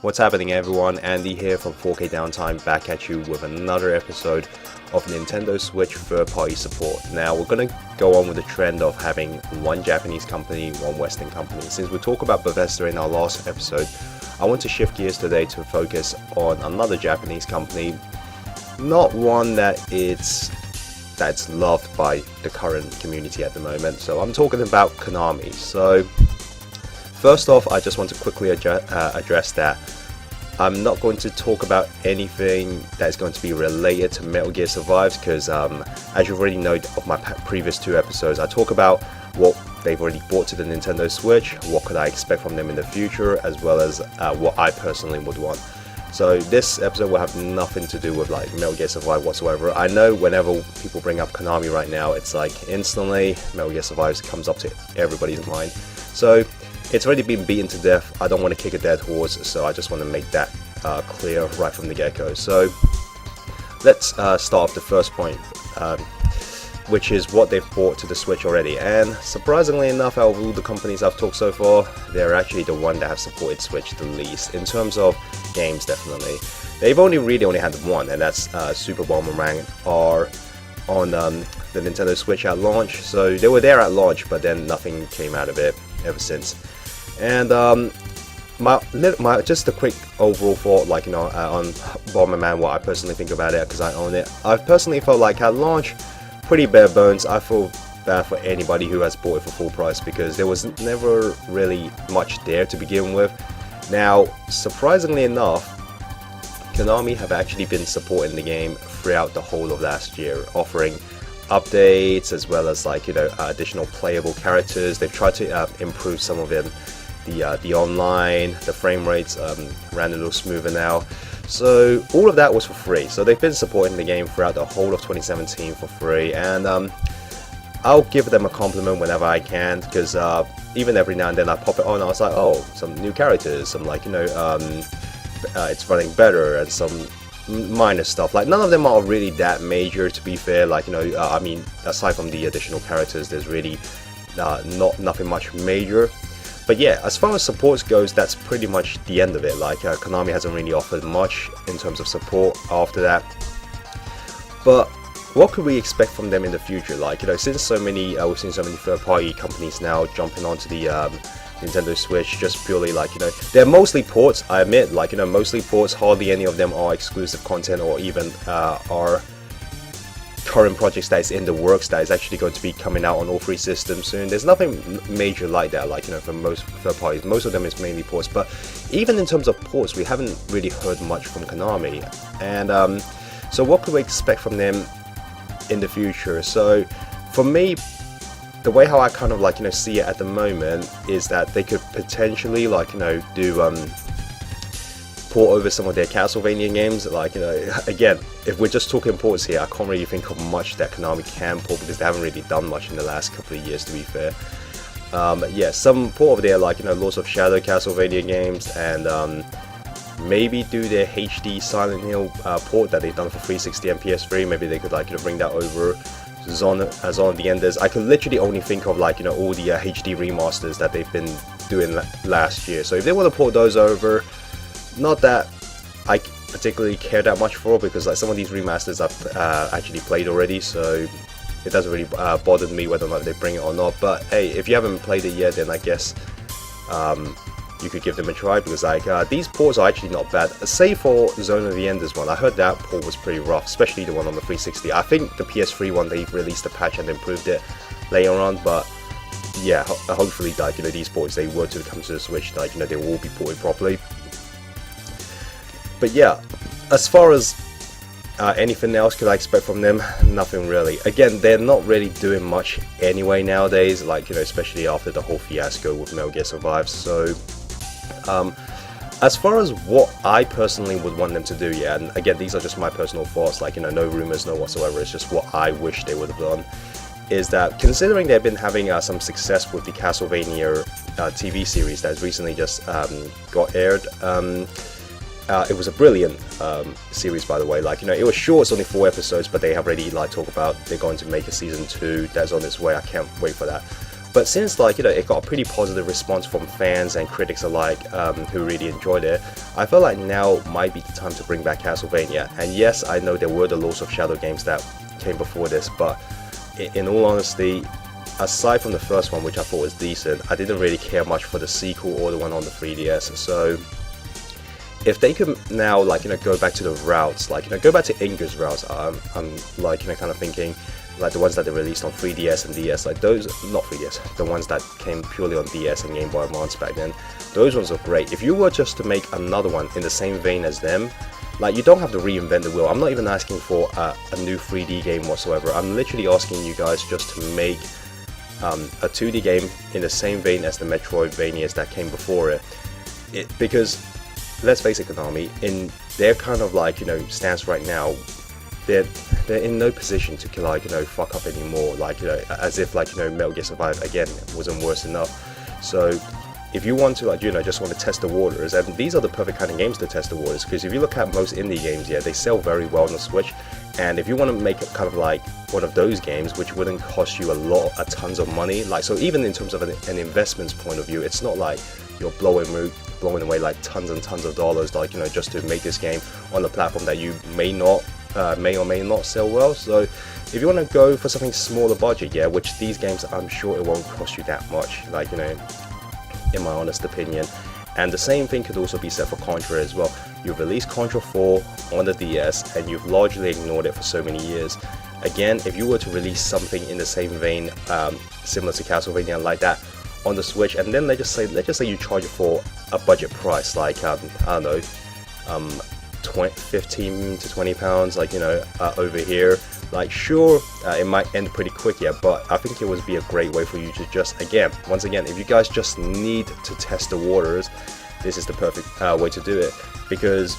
What's happening, everyone? Andy here from 4K Downtime, back at you with another episode of Nintendo Switch third-party support. Now, we're going to go on with the trend of having one Japanese company, one Western company. Since we talked about Bethesda in our last episode, I want to shift gears today to focus on another Japanese company, not one that's loved by the current community at the moment. So I'm talking about Konami. So first off, I just want to quickly address that I'm not going to talk about anything that is going to be related to Metal Gear Survive, because as you already know of my previous two episodes, I talk about what they've already brought to the Nintendo Switch, what could I expect from them in the future, as well as what I personally would want. So this episode will have nothing to do with like Metal Gear Survive whatsoever. I know whenever people bring up Konami right now, it's like instantly Metal Gear Survive comes up to everybody's mind. So it's already been beaten to death. I don't want to kick a dead horse, so I just want to make that clear right from the get-go. So let's start off the first point, which is what they've brought to the Switch already. And surprisingly enough, out of all the companies I've talked so far, they're actually the one that have supported Switch the least in terms of games. Definitely, they've really had one, and that's Super Bomberman R on the Nintendo Switch at launch. So they were there at launch, but then nothing came out of it ever since. And my just a quick overall thought, like, you know, on Bomberman, what I personally think about it, because I own it. I've personally felt like at launch, pretty bare bones. I feel bad for anybody who has bought it for full price, because there was never really much there to begin with. Now, surprisingly enough, Konami have actually been supporting the game throughout the whole of last year, offering updates as well as, like, you know, additional playable characters. They've tried to improve some of them, the online, the frame rates ran a little smoother now. So all of that was for free. So they've been supporting the game throughout the whole of 2017 for free, and I'll give them a compliment whenever I can, because even every now and then I pop it on, I was like, oh, some new characters, some, like, you know, it's running better, and some minor stuff. Like, none of them are really that major, to be fair. Like, you know, I mean, aside from the additional characters, there's really nothing much major. But yeah, as far as support goes, that's pretty much the end of it. Like, Konami hasn't really offered much in terms of support after that. But what could we expect from them in the future? Like, you know, since we've seen so many third-party companies now jumping onto the Nintendo Switch, just purely, like, you know, they're mostly ports, I admit, like, you know, mostly ports. Hardly any of them are exclusive content, or even are current projects that is in the works that is actually going to be coming out on all three systems soon. There's nothing major like that, like, you know, for most third parties. Most of them is mainly ports, but even in terms of ports, we haven't really heard much from Konami. And so what could we expect from them in the future? So for me, the way how I kind of, like, you know, see it at the moment is that they could potentially, like, you know, do port over some of their Castlevania games. Like, you know, again, if we're just talking ports here, I can't really think of much that Konami can port, because they haven't really done much in the last couple of years, to be fair. Yeah, some port over there, like, you know, Lords of Shadow Castlevania games, and maybe do their HD Silent Hill port that they've done for 360 and PS3. Maybe they could, like, you know, bring that over. Zone of the Enders. I could literally only think of, like, you know, all the HD remasters that they've been doing last year. So if they want to port those over, not that I particularly care that much for, because, like, some of these remasters I've actually played already, so it doesn't really bother me whether or not they bring it or not. But hey, if you haven't played it yet, then I guess you could give them a try, because, like, these ports are actually not bad, save for Zone of the Enders one. I heard that port was pretty rough, especially the one on the 360. I think the PS3 one, they released a patch and improved it later on, but yeah, hopefully, like, you know, these ports, they were to come to the Switch, like, you know, they will be ported properly. But yeah, as far as anything else could I expect from them, nothing really. Again, they're not really doing much anyway nowadays, like, you know, especially after the whole fiasco with Metal Gear Survive. So as far as what I personally would want them to do, yeah, and again, these are just my personal thoughts, like, you know, no rumors, no whatsoever, it's just what I wish they would have done, is that considering they've been having some success with the Castlevania TV series that has recently just got aired, it was a brilliant series, by the way. Like, you know, it was short, it's only 4 episodes, but they have already, like, talked about they're going to make a season 2 that's on its way. I can't wait for that. But since it got a pretty positive response from fans and critics alike, who really enjoyed it, I felt like now might be the time to bring back Castlevania. And yes, I know there were the Lords of Shadow games that came before this, but in all honesty, aside from the first one, which I thought was decent, I didn't really care much for the sequel or the one on the 3DS. So if they could now go back to the routes, go back to Inger's routes, I'm kind of thinking like the ones that they released on 3DS and DS, like those, not 3DS, the ones that came purely on DS and Game Boy Advance back then, those ones are great. If you were just to make another one in the same vein as them, like, you don't have to reinvent the wheel. I'm not even asking for a new 3D game whatsoever. I'm literally asking you guys just to make a 2D game in the same vein as the Metroidvanias that came before it. Because let's face it, Konami, in their kind of stance right now, they're in no position to fuck up anymore, as if Metal Gear Survive again wasn't worse enough. So if you want to just want to test the waters, and these are the perfect kind of games to test the waters, because if you look at most indie games, yeah, they sell very well on the Switch. And if you want to make it kind of like one of those games which wouldn't cost you a tons of money, so even in terms of an investments point of view, it's not like you're blowing away like tons and tons of dollars just to make this game on a platform that you may or may not sell well. So if you want to go for something smaller budget, yeah, which these games, I'm sure it won't cost you that much, in my honest opinion. And the same thing could also be said for Contra as well. You've released Contra 4 on the DS and you've largely ignored it for so many years. Again, if you were to release something in the same vein, similar to Castlevania like that on the Switch, and then let's just say you charge it for a budget price, I don't know, 15 to 20 pounds, over here, sure, it might end pretty quick, yeah, but I think it would be a great way for you to just, once again, if you guys just need to test the waters, this is the perfect way to do it. Because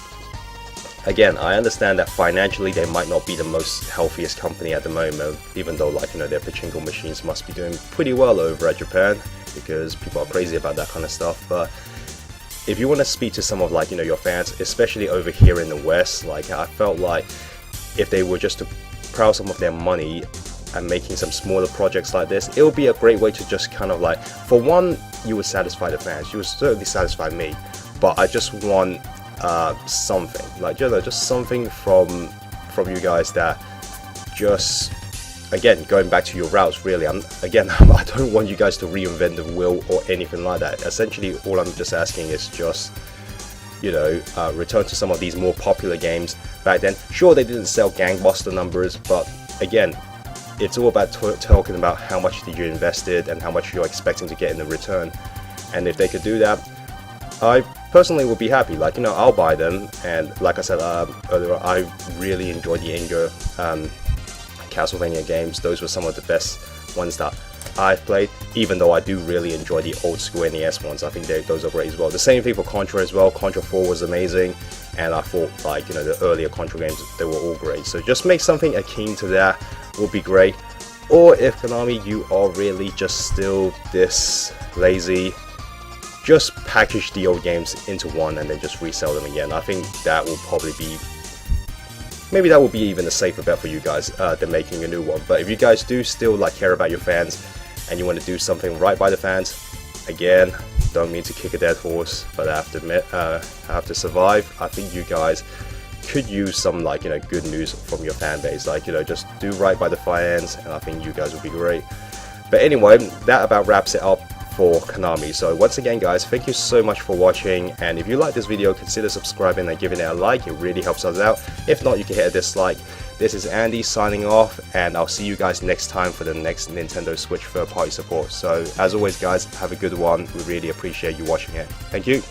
again, I understand that financially they might not be the most healthiest company at the moment, even though their pachinko machines must be doing pretty well over at Japan, because people are crazy about that kind of stuff. But if you want to speak to some of your fans, especially over here in the West, I felt like if they were just to plow some of their money and making some smaller projects like this, it would be a great way to just kind of for one, you would satisfy the fans, you would certainly satisfy me, but I just want something, just something from you guys that just, again, going back to your routes, really, I don't want you guys to reinvent the wheel or anything like that. Essentially, all I'm just asking is just, return to some of these more popular games back then. Sure, they didn't sell gangbuster numbers, but again, it's all about talking about how much did you invested and how much you're expecting to get in the return. And if they could do that, I personally would be happy. I'll buy them. And like I said earlier, I really enjoyed the Inger Castlevania games. Those were some of the best ones that I've played, even though I do really enjoy the old school NES ones. I think those are great as well. The same thing for Contra as well. Contra 4 was amazing, and I thought the earlier Contra games, they were all great. So just make something akin to that would be great. Or if Konami, you are really just still this lazy, just package the old games into one and then just resell them again. I think that will probably be, maybe that will be even a safer bet for you guys than making a new one. But if you guys do still care about your fans and you want to do something right by the fans, again, don't mean to kick a dead horse, but I have to admit, I have to survive. I think you guys could use some good news from your fan base, just do right by the fans, and I think you guys would be great. But anyway, that about wraps it up for Konami. So once again, guys, thank you so much for watching, and if you like this video, consider subscribing and giving it a like. It really helps us out. If not, you can hit a dislike. This is Andy signing off, and I'll see you guys next time for the next Nintendo Switch third-party support. So as always, guys, have a good one. We really appreciate you watching it. Thank you.